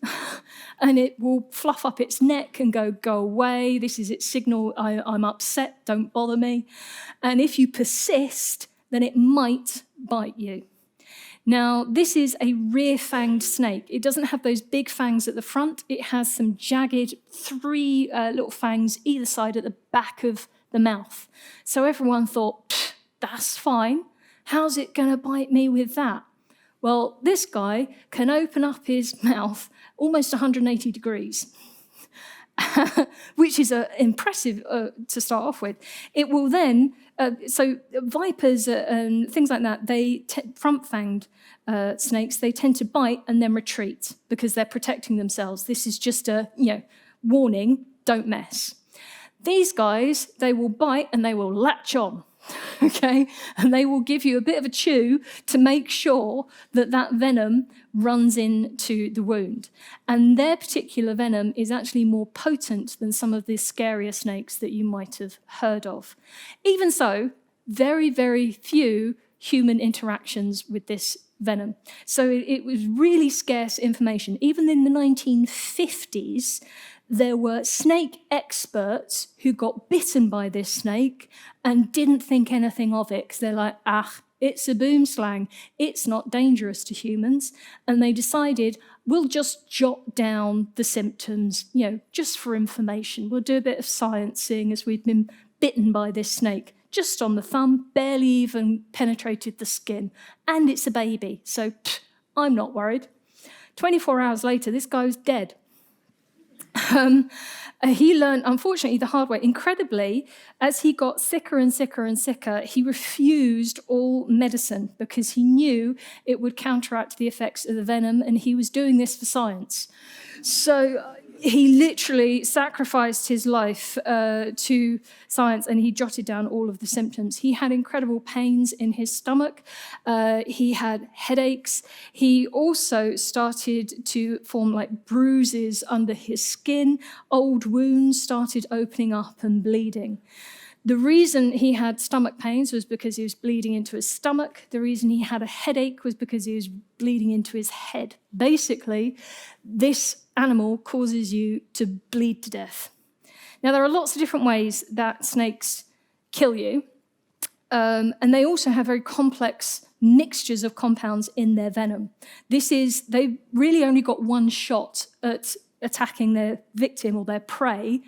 and it will fluff up its neck and go away. This is its signal, I'm upset, don't bother me. And if you persist, then it might bite you. Now, this is a rear-fanged snake. It doesn't have those big fangs at the front. It has some jagged 3 little fangs either side at the back of the mouth. So everyone thought, that's fine. How's it going to bite me with that? Well, this guy can open up his mouth almost 180 degrees, which is impressive to start off with. It will then, so vipers and things like that, front-fanged snakes, they tend to bite and then retreat because they're protecting themselves. This is just a, warning, don't mess. These guys, they will bite and they will latch on. Okay, and they will give you a bit of a chew to make sure that that venom runs into the wound. And their particular venom is actually more potent than some of the scarier snakes that you might have heard of. Even so, very, very few human interactions with this venom. So it was really scarce information. Even in the 1950s, there were snake experts who got bitten by this snake and didn't think anything of it because they're like, it's a boomslang. It's not dangerous to humans. And they decided, we'll just jot down the symptoms, just for information. We'll do a bit of sciencing as we've been bitten by this snake. Just on the thumb, barely even penetrated the skin. And it's a baby, so I'm not worried. 24 hours later, this guy was dead. He learned, unfortunately, the hard way. Incredibly, as he got sicker and sicker and sicker, he refused all medicine because he knew it would counteract the effects of the venom, and he was doing this for science. So he literally sacrificed his life to science, and he jotted down all of the symptoms. He had incredible pains in his stomach. He had headaches. He also started to form like bruises under his skin. Old wounds started opening up and bleeding. The reason he had stomach pains was because he was bleeding into his stomach. The reason he had a headache was because he was bleeding into his head. Basically, this animal causes you to bleed to death. Now, there are lots of different ways that snakes kill you, and they also have very complex mixtures of compounds in their venom. They've really only got one shot at attacking their victim or their prey,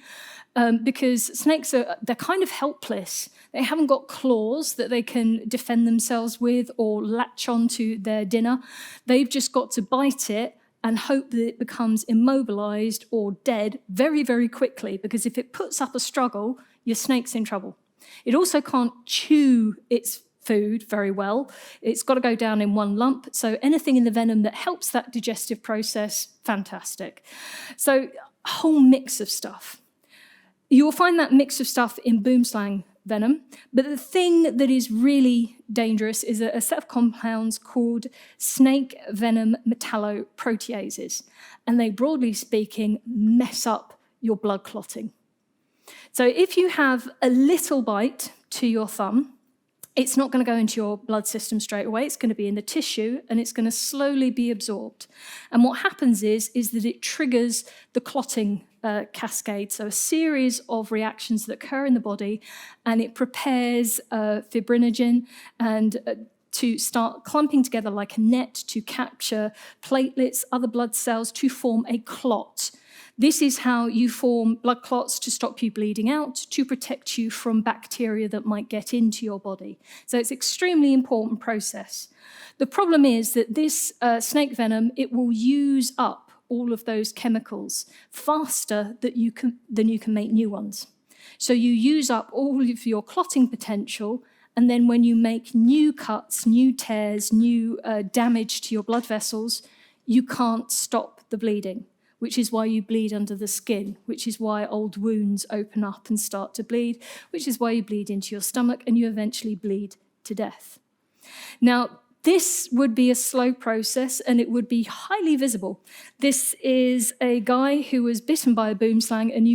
because snakes they're kind of helpless. They haven't got claws that they can defend themselves with or latch onto their dinner. They've just got to bite it and hope that it becomes immobilized or dead very, very quickly, because if it puts up a struggle, your snake's in trouble. It also can't chew its food very well. It's got to go down in one lump. So anything in the venom that helps that digestive process, fantastic. So a whole mix of stuff. You will find that mix of stuff in boomslang venom, but the thing that is really dangerous is a set of compounds called snake venom metalloproteases, and they, broadly speaking, mess up your blood clotting. So if you have a little bite to your thumb, it's not going to go into your blood system straight away. It's going to be in the tissue, and it's going to slowly be absorbed. And what happens is that it triggers the clotting cascade, so a series of reactions that occur in the body, and it prepares fibrinogen and to start clumping together like a net to capture platelets, other blood cells, to form a clot. This is how you form blood clots to stop you bleeding out, to protect you from bacteria that might get into your body. So it's an extremely important process. The problem is that this snake venom, it will use up all of those chemicals faster than you can make new ones. So you use up all of your clotting potential, and then when you make new cuts, new tears, new damage to your blood vessels, you can't stop the bleeding, which is why you bleed under the skin, which is why old wounds open up and start to bleed, which is why you bleed into your stomach, and you eventually bleed to death. Now, this would be a slow process, and it would be highly visible. This is a guy who was bitten by a boomslang, and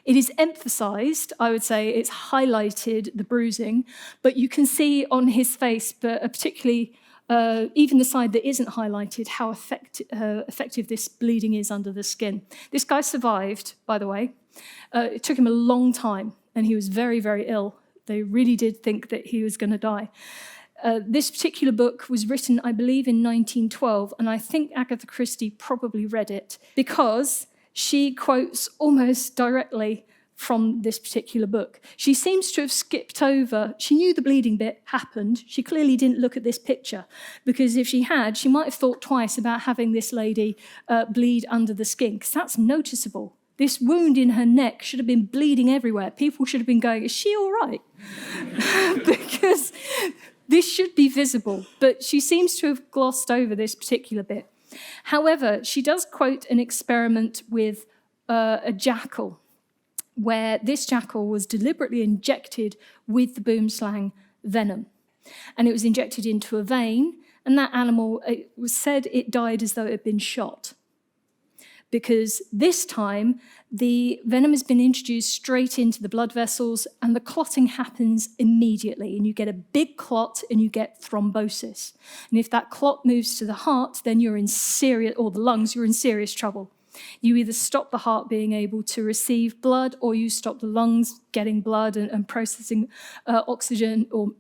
it is emphasized, I would say, it's highlighted, the bruising, but you can see on his face, but particularly even the side that isn't highlighted, how effective this bleeding is under the skin. This guy survived, by the way. It took him a long time, and he was very, very ill. They really did think that he was going to die. This particular book was written, I believe, in 1912, and I think Agatha Christie probably read it because she quotes almost directly from this particular book. She seems to have skipped over, she knew the bleeding bit happened, she clearly didn't look at this picture, because if she had, she might have thought twice about having this lady bleed under the skin, because that's noticeable. This wound in her neck should have been bleeding everywhere. People should have been going, is she all right? Because this should be visible, but she seems to have glossed over this particular bit. However, she does quote an experiment with a jackal, where this jackal was deliberately injected with the boomslang venom. And it was injected into a vein, and that animal, it was said it died as though it had been shot. Because this time, the venom has been introduced straight into the blood vessels, and the clotting happens immediately, and you get a big clot and you get thrombosis. And if that clot moves to the heart, then you're in serious, or the lungs, you're in serious trouble. You either stop the heart being able to receive blood, or you stop the lungs getting blood and processing oxygen, or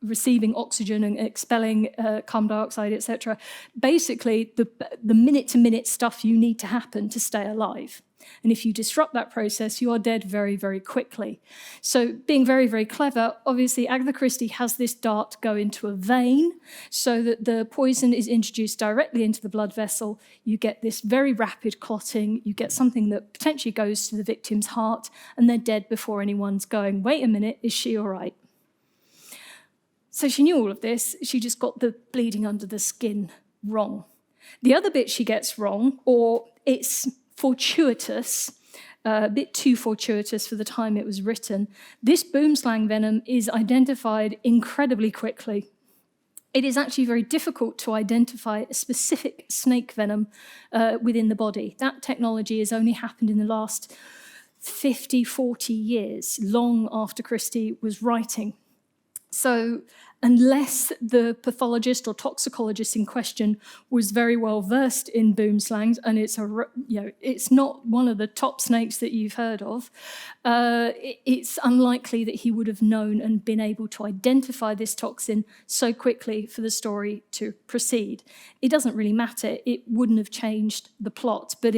receiving oxygen and expelling carbon dioxide, etc. Basically, the minute-to-minute stuff you need to happen to stay alive. And if you disrupt that process, you are dead very, very quickly. So being very, very clever, obviously Agatha Christie has this dart go into a vein so that the poison is introduced directly into the blood vessel. You get this very rapid clotting. You get something that potentially goes to the victim's heart, and they're dead before anyone's going, wait a minute, is she all right? So she knew all of this. She just got the bleeding under the skin wrong. The other bit she gets wrong, or it's fortuitous, a bit too fortuitous for the time it was written, this boomslang venom is identified incredibly quickly. It is actually very difficult to identify a specific snake venom within the body. That technology has only happened in the last 50, 40 years, long after Christie was writing. So unless the pathologist or toxicologist in question was very well versed in boomslangs, and it's not one of the top snakes that you've heard of, it's unlikely that he would have known and been able to identify this toxin so quickly for the story to proceed. It doesn't really matter. It wouldn't have changed the plot, but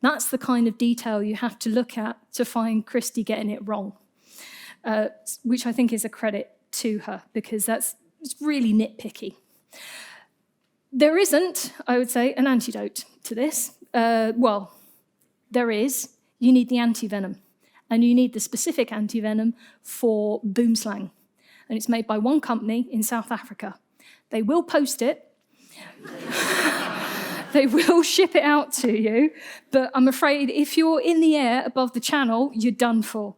that's the kind of detail you have to look at to find Christie getting it wrong. Which I think is a credit to her, because it's really nitpicky. There isn't, I would say, an antidote to this. Well, there is. You need the antivenom, and you need the specific antivenom for boomslang. And it's made by one company in South Africa. They will post it. They will ship it out to you, but I'm afraid if you're in the air above the channel, you're done for.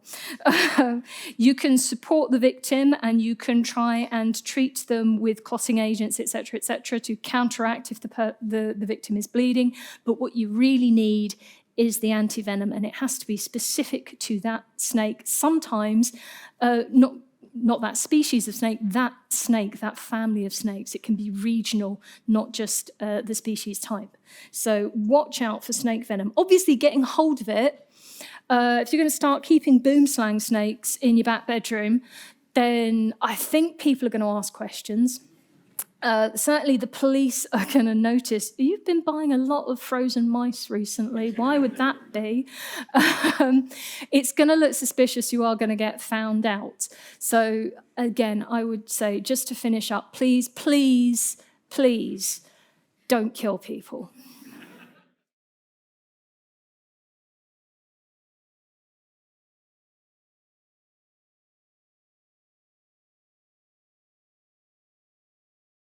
You can support the victim, and you can try and treat them with clotting agents, etc., to counteract if the victim is bleeding. But what you really need is the antivenom, and it has to be specific to that snake. Sometimes, not that species of snake, that family of snakes. It can be regional, not just the species type. So watch out for snake venom. Obviously, getting hold of it, if you're going to start keeping boomslang snakes in your back bedroom, then I think people are going to ask questions. Certainly the police are going to notice, you've been buying a lot of frozen mice recently. Why would that be? It's going to look suspicious. You are going to get found out. So again, I would say, just to finish up, please, please, please don't kill people.